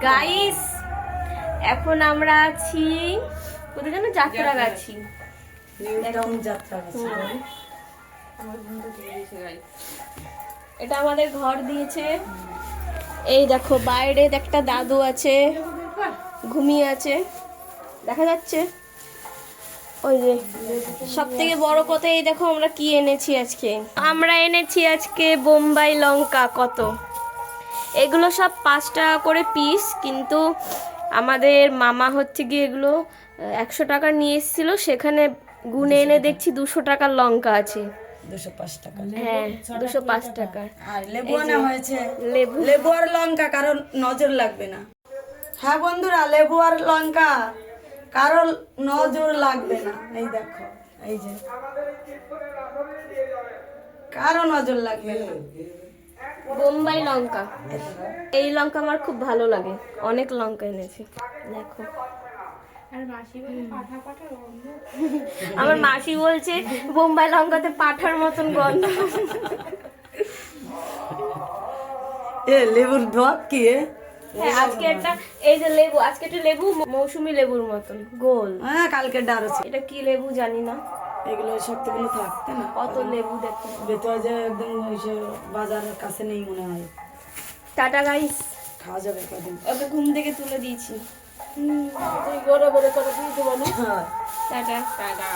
Guys এখন আমরা আছি কোথায় যেন যাত্রাগাছি। এটা আমাদের ঘর দিয়েছে। এই দেখো বাইরে একটা দাদু আছে, ঘুমিয়ে আছে, দেখা যাচ্ছে। ওই যে সব থেকে বড় কথা, এই দেখো আমরা কি এনেছি আজকে। আমরা এনেছি আজকে বোম্বাই লঙ্কা। কত, এগুলো সব 5 টাকা করে পিস, কিন্তু আমাদের মামা হচ্ছে গিয়ে এগুলো 100 টাকা নিয়ে এসেছিল, সেখানে গুনে এনে দেখছি 200 টাকার লঙ্কা আছে। 205 টাকা। হ্যাঁ 205 টাকা। আর লেবু আনা হয়েছে, লেবু আর লঙ্কা, কারণ নজর লাগবে না। হ্যাঁ বন্ধুরা, লেবু আর লঙ্কা কারো নজর লাগবে না। এই দেখো, এই যে কারো নজর লাগবে না। বোম্বাই লঙ্কা, এই লঙ্কা আমার খুব ভালো লাগে, অনেক লঙ্কা এনেছি দেখো। আমার মাসি বলছে বোম্বাই লঙ্কাতে পাঠার মতন গন্ধ। লেবুর ঢক কি? হ্যাঁ আজকে একটা, এই যে লেবু, আজকে একটা লেবু মৌসুমী লেবুর মতন গোল। হ্যাঁ কালকে ডার আছে। এটা কি লেবু জানি না, এগুলো শক্তিগুলো থাকতে না। কত লেবু দেখো, ভেতরে যে একদম বাজারের কাছে নেই মনে হয়। টাটা গাইস, খাওয়া যাবে কদিন। ওকে ঘুম থেকে তুলে দিয়েছি। বড় বড় করে দিতে বলো। হ্যাঁ টাটা টাটা।